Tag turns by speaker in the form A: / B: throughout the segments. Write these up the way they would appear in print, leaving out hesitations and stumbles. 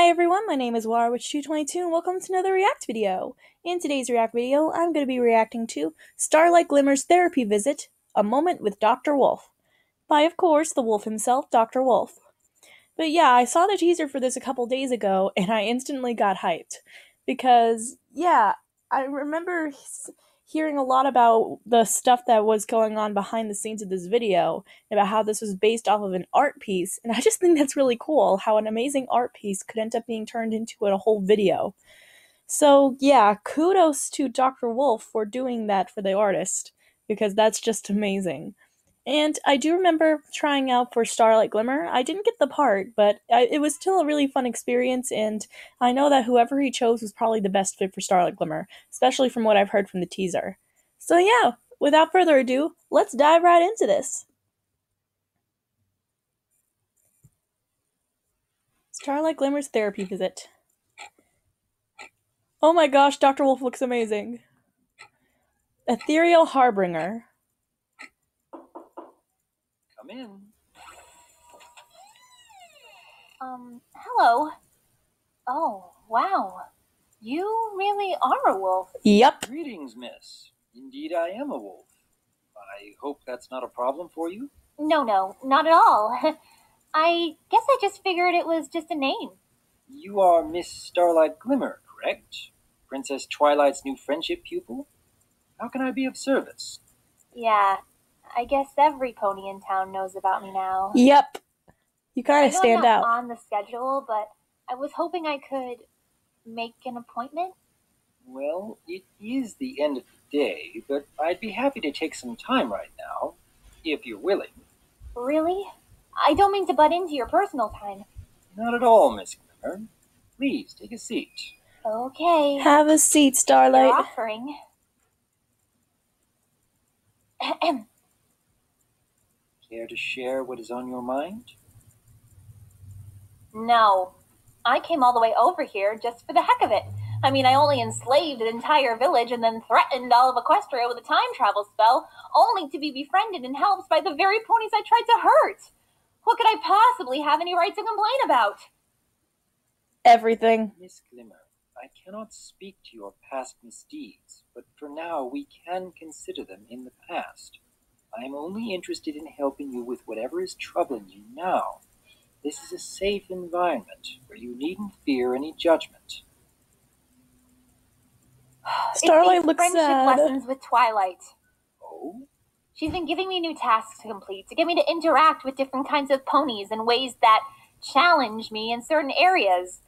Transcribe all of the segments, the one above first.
A: everyone, my name is Waterwitch222 and welcome to another React video. In today's React video, I'm going to be reacting to Starlight Glimmer's therapy visit, A Moment with Dr. Wolf, by, of course, the wolf himself, Dr. Wolf. But yeah, I saw the teaser for this a couple days ago and I instantly got hyped. Because, yeah, I remember hearing a lot about the stuff that was going on behind the scenes of this video, about how this was based off of an art piece, and I just think that's really cool, how an amazing art piece could end up being turned into a whole video. So yeah, kudos to Dr. Wolf for doing that for the artist, because that's just amazing. And I do remember trying out for Starlight Glimmer. I didn't get the part, but it was still a really fun experience, and I know that whoever he chose was probably the best fit for Starlight Glimmer, especially from what I've heard from the teaser. So yeah, without further ado, let's dive right into this. Starlight Glimmer's therapy visit. Oh my gosh, Dr. Wolf looks amazing. Ethereal Harbinger.
B: Come in.
C: Hello. Oh, wow. You really are a wolf.
A: Yep.
B: Greetings, miss. Indeed, I am a wolf. I hope that's not a problem for you?
C: No, not at all. I guess I just figured it was just a name.
B: You are Miss Starlight Glimmer, correct? Princess Twilight's new friendship pupil? How can I be of service?
C: Yeah, I guess every pony in town knows about me now.
A: Yep. You kind of stand
C: I'm not
A: out.
C: on the schedule, but I was hoping I could make an appointment.
B: Well, it is the end of the day, but I'd be happy to take some time right now, if you're willing.
C: Really? I don't mean to butt into your personal time.
B: Not at all, Miss Glimmer. Please, take a seat.
C: Okay.
A: Have a seat, Starlight.
C: You're offering.
B: Care to share what is on your mind?
C: No. I came all the way over here just for the heck of it. I mean, I only enslaved an entire village and then threatened all of Equestria with a time travel spell, only to be befriended and helped by the very ponies I tried to hurt. What could I possibly have any right to complain about?
A: Everything.
B: Miss Glimmer, I cannot speak to your past misdeeds, but for now we can consider them in the past. I am only interested in helping you with whatever is troubling you now. This is a safe environment where you needn't fear any judgment.
A: Starlight looks
C: friendship
A: sad.
C: Lessons with Twilight.
B: Oh?
C: She's been giving me new tasks to complete, to get me to interact with different kinds of ponies in ways that challenge me in certain areas.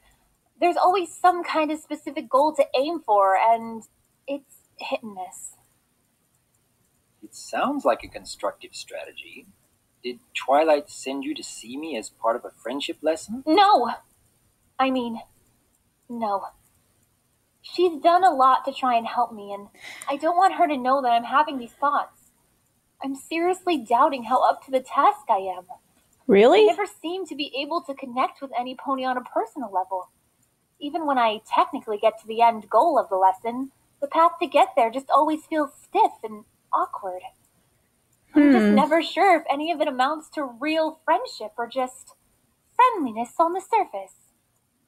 C: There's always some kind of specific goal to aim for, and it's hit and miss.
B: It sounds like a constructive strategy. Did Twilight send you to see me as part of a friendship lesson?
C: No! I mean, no. She's done a lot to try and help me, and I don't want her to know that I'm having these thoughts. I'm seriously doubting how up to the task I am.
A: Really?
C: I never seem to be able to connect with any pony on a personal level. Even when I technically get to the end goal of the lesson, the path to get there just always feels stiff and awkward. I'm just never sure if any of it amounts to real friendship or just friendliness on the surface.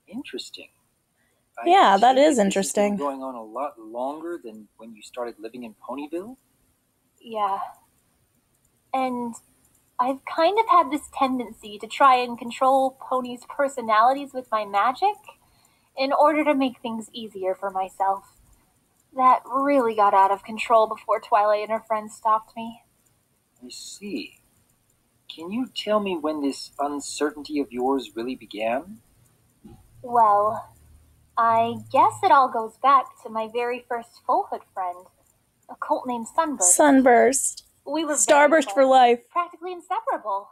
B: Interesting.
A: Yeah, that is
B: This has
A: interesting.
B: been going on a lot longer than when you started living in Ponyville?
C: Yeah. And I've kind of had this tendency to try and control ponies' personalities with my magic in order to make things easier for myself. That really got out of control before Twilight and her friends stopped me.
B: I see. Can you tell me when this uncertainty of yours really began?
C: Well, I guess it all goes back to my very first fullhood friend, a colt named Sunburst.
A: Sunburst.
C: We were
A: Starburst for life.
C: practically inseparable.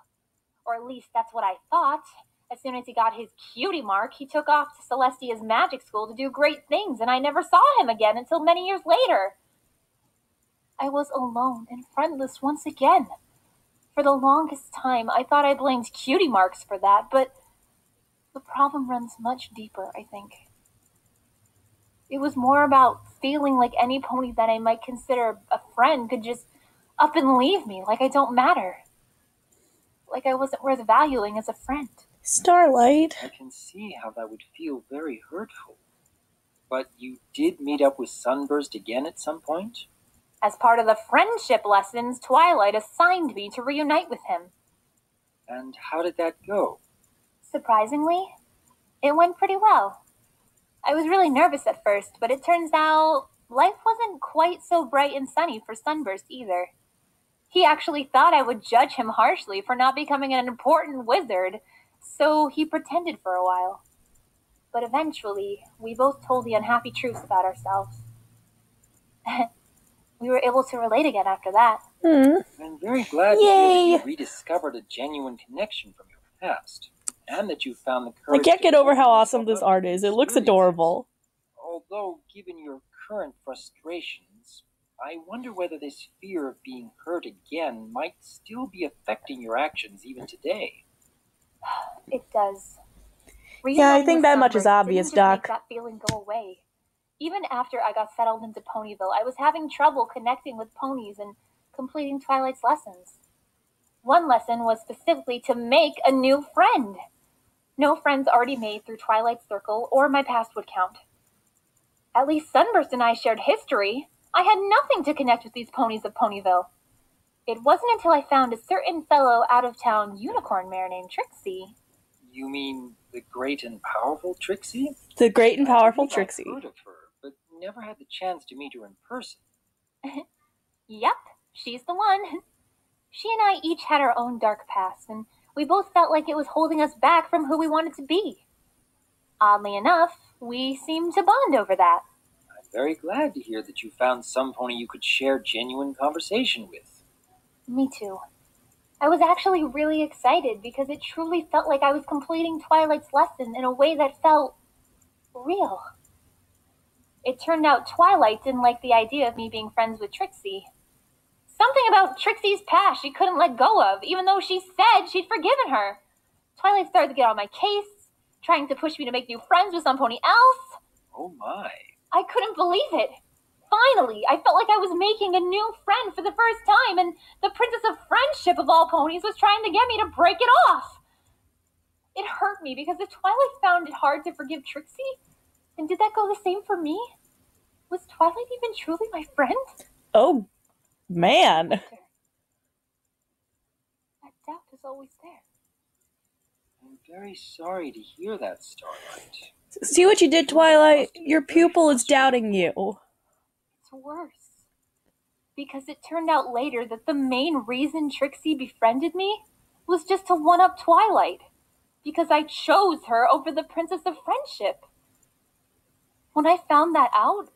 C: Or at least that's what I thought. As soon as he got his cutie mark, he took off to Celestia's magic school to do great things, and I never saw him again until many years later. I was alone and friendless once again. For the longest time, I thought I blamed cutie marks for that, but the problem runs much deeper, I think. It was more about feeling like any pony that I might consider a friend could just up and leave me, like I don't matter. Like I wasn't worth valuing as a friend.
A: Starlight.
B: I can see how that would feel very hurtful. But you did meet up with Sunburst again at some point?
C: As part of the friendship lessons, Twilight assigned me to reunite with him.
B: And how did that go?
C: Surprisingly, it went pretty well. I was really nervous at first, but it turns out life wasn't quite so bright and sunny for Sunburst either. He actually thought I would judge him harshly for not becoming an important wizard, so he pretended for a while. But eventually, we both told the unhappy truth about ourselves. We were able to relate again after that.
B: I'm very glad to hear
A: Yay!
B: that you rediscovered a genuine connection from your past, and that you found the
A: I
B: courage
A: can't
B: to
A: get over
B: open
A: how
B: yourself
A: awesome this
B: up
A: art
B: to
A: is.
B: these
A: It looks
B: experiences.
A: adorable.
B: Although, given your current frustrations, I wonder whether this fear of being hurt again might still be affecting your actions even today.
C: It does.
A: Yeah, I think that much is obvious,
C: didn't just make
A: Doc.
C: that feeling go away. Even after I got settled into Ponyville, I was having trouble connecting with ponies and completing Twilight's lessons. One lesson was specifically to make a new friend. No friends already made through Twilight's Circle or my past would count. At least Sunburst and I shared history. I had nothing to connect with these ponies of Ponyville. It wasn't until I found a certain fellow out-of-town unicorn mare named Trixie.
B: You mean the great and powerful Trixie?
A: The great and powerful
B: I believe
A: Trixie.
B: I've heard of her, but never had the chance to meet her in person.
C: Yep, she's the one. She and I each had our own dark past, and we both felt like it was holding us back from who we wanted to be. Oddly enough, we seemed to bond over that.
B: I'm very glad to hear that you found some pony you could share genuine conversation with.
C: Me too. I was actually really excited because it truly felt like I was completing Twilight's lesson in a way that felt real. It turned out Twilight didn't like the idea of me being friends with Trixie. Something about Trixie's past she couldn't let go of, even though she said she'd forgiven her. Twilight started to get on my case, trying to push me to make new friends with some pony else.
B: Oh my.
C: I couldn't believe it. Finally, I felt like I was making a new friend for the first time, and the Princess of Friendship of all ponies was trying to get me to break it off. It hurt me because if Twilight found it hard to forgive Trixie, then did that go the same for me? Was Twilight even truly my friend?
A: Oh, man.
C: That doubt is always there.
B: I'm very sorry to hear that, Starlight.
A: See what you did, Twilight? Your pupil is doubting you.
C: It's worse. Because it turned out later that the main reason Trixie befriended me was just to one-up Twilight. Because I chose her over the Princess of Friendship. When I found that out,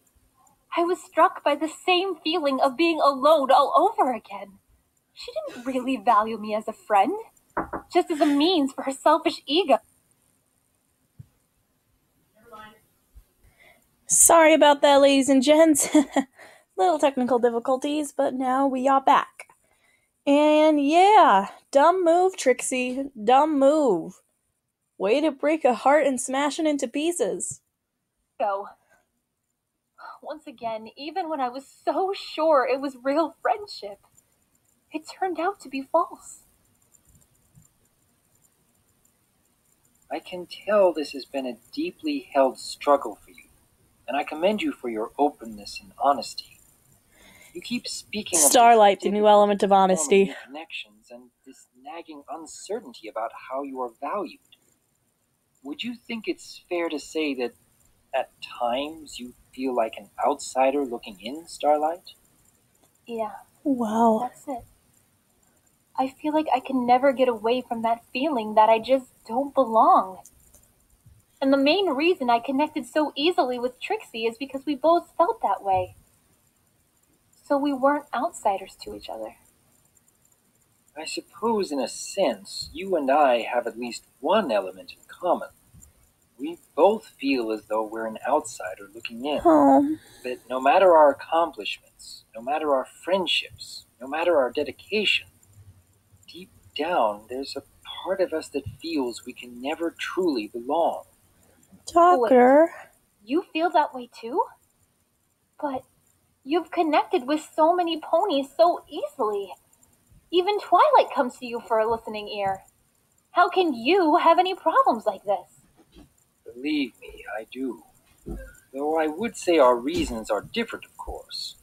C: I was struck by the same feeling of being alone all over again. She didn't really value me as a friend, just as a means for her selfish ego.
A: Sorry about that, ladies and gents. Little technical difficulties, but now we are back. And yeah, dumb move, Trixie. Dumb move. Way to break a heart and smash it into pieces.
C: So, once again, even when I was so sure it was real friendship, it turned out to be false.
B: I can tell this has been a deeply held struggle for you, and I commend you for your openness and honesty. You keep speaking of
A: Starlight, the new element of honesty.
B: new connections and this nagging uncertainty about how you are valued. Would you think it's fair to say that at times you feel like an outsider looking in, Starlight?
C: Yeah,
A: Wow.
C: that's it. I feel like I can never get away from that feeling that I just don't belong. And the main reason I connected so easily with Trixie is because we both felt that way. So we weren't outsiders to each other.
B: I suppose in a sense you and I have at least one element in common. We both feel as though we're an outsider looking in.
A: Oh.
B: That no matter our accomplishments, no matter our friendships, no matter our dedication, deep down there's a part of us that feels we can never truly belong.
A: Talker.
C: You feel that way too? But you've connected with so many ponies so easily. Even Twilight comes to you for a listening ear. How can you have any problems like this?
B: Believe me, I do. Though I would say our reasons are different, of course.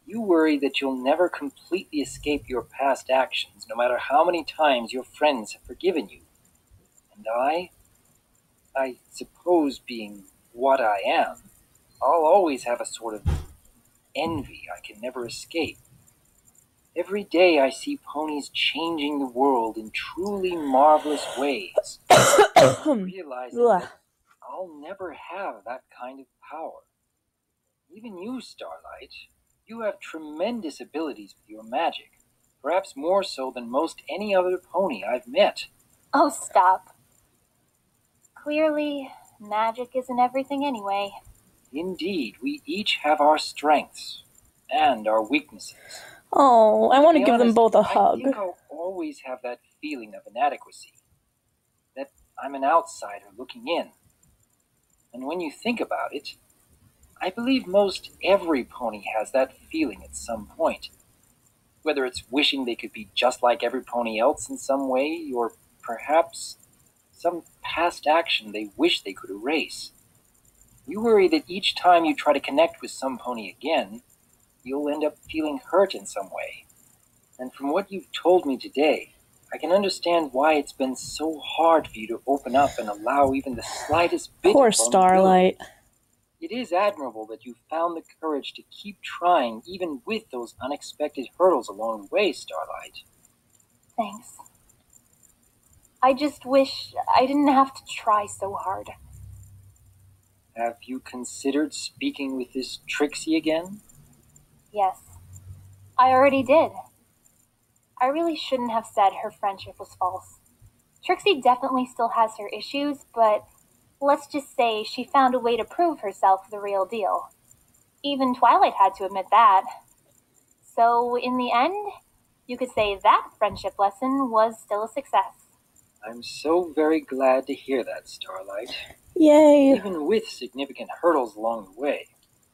B: You worry that you'll never completely escape your past actions, no matter how many times your friends have forgiven you. And I suppose being what I am, I'll always have a sort of envy I can never escape. Every day I see ponies changing the world in truly marvelous ways, realizing that I'll never have that kind of power. Even you, Starlight, you have tremendous abilities with your magic, perhaps more so than most any other pony I've met.
C: Oh, stop. Clearly, magic isn't everything anyway.
B: Indeed, we each have our strengths and our weaknesses.
A: Oh, I want to give them both a
B: I
A: hug.
B: think I'll always have that feeling of inadequacy, that I'm an outsider looking in. And when you think about it, I believe most every pony has that feeling at some point. Whether it's wishing they could be just like every pony else in some way, or perhaps some past action they wish they could erase. You worry that each time you try to connect with some pony again, you'll end up feeling hurt in some way. And from what you've told me today, I can understand why it's been so hard for you to open up and allow even the slightest bit
A: Poor
B: of vulnerability.
A: Starlight.
B: It is admirable that you found the courage to keep trying even with those unexpected hurdles along the way, Starlight.
C: Thanks. I just wish I didn't have to try so hard.
B: Have you considered speaking with this Trixie again?
C: Yes, I already did. I really shouldn't have said her friendship was false. Trixie definitely still has her issues, but let's just say she found a way to prove herself the real deal. Even Twilight had to admit that. So, in the end, you could say that friendship lesson was still a success.
B: I'm so very glad to hear that, Starlight.
A: Yay.
B: Even with significant hurdles along the way,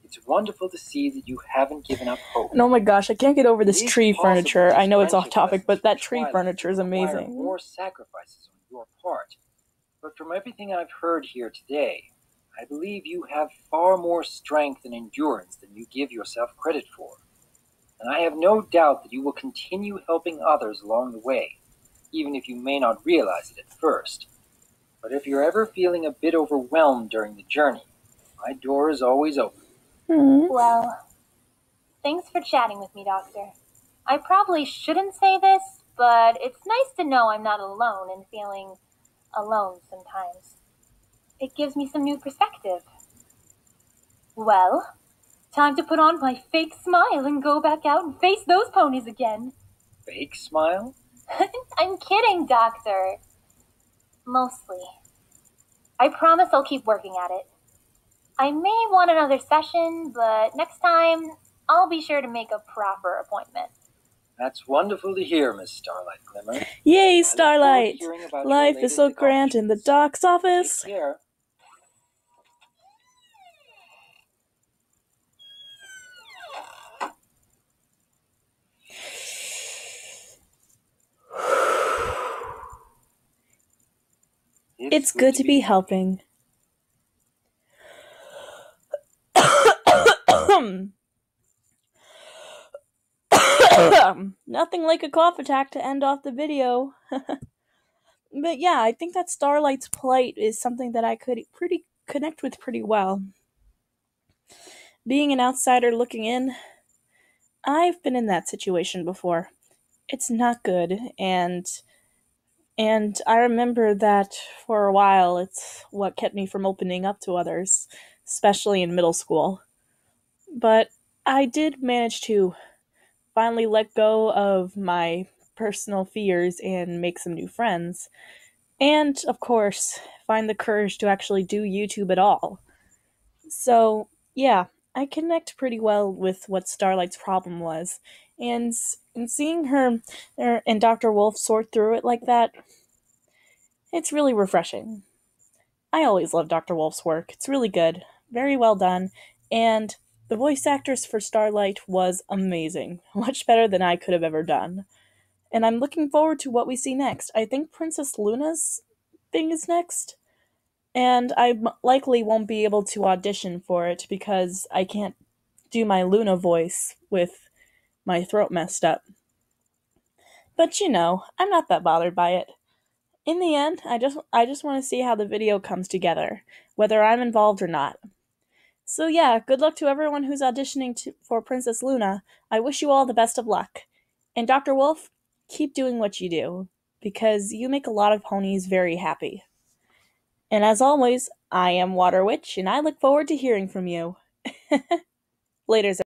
B: it's wonderful to see that you haven't given up hope.
A: And oh my gosh, I can't get over this
B: It is
A: tree
B: possible
A: furniture.
B: these
A: I know it's off
B: friendship
A: topic, but
B: lessons
A: that
B: from
A: tree
B: Twilight
A: furniture is
B: require
A: amazing.
B: more sacrifices on your part. But from everything I've heard here today, I believe you have far more strength and endurance than you give yourself credit for. And I have no doubt that you will continue helping others along the way, even if you may not realize it at first. But if you're ever feeling a bit overwhelmed during the journey, my door is always open.
C: Well, thanks for chatting with me, Doctor. I probably shouldn't say this, but it's nice to know I'm not alone in feeling alone sometimes. It gives me some new perspective. Well, time to put on my fake smile and go back out and face those ponies again.
B: Fake smile?
C: I'm kidding, Doctor. Mostly. I promise I'll keep working at it. I may want another session, but next time, I'll be sure to make a proper appointment.
B: That's wonderful to hear, Miss Starlight Glimmer.
A: Yay, Starlight! Life is so
B: latest
A: grand in the doc's office.
B: Take care.
A: It's good to be helping. Nothing like a cough attack to end off the video. But yeah, I think that Starlight's plight is something that I could connect with pretty well. Being an outsider looking in, I've been in that situation before. It's not good, and I remember that for a while it's what kept me from opening up to others, especially in middle school. But I did manage to finally let go of my personal fears and make some new friends. And, of course, find the courage to actually do YouTube at all. So, yeah, I connect pretty well with what Starlight's problem was. And seeing her and Dr.Wolf sort through it like that, it's really refreshing. I always love Dr.Wolf's work. It's really good. Very well done. And the voice actress for Starlight was amazing. Much better than I could have ever done. and I'm looking forward to what we see next. I think Princess Luna's thing is next, and I likely won't be able to audition for it because I can't do my Luna voice with my throat messed up. But I'm not that bothered by it. In the end, I just want to see how the video comes together, whether I'm involved or not. So yeah, good luck to everyone who's auditioning for Princess Luna. I wish you all the best of luck. And Dr. Wolf, keep doing what you do, because you make a lot of ponies very happy. And as always, I am Waterwitch, and I look forward to hearing from you. Laters.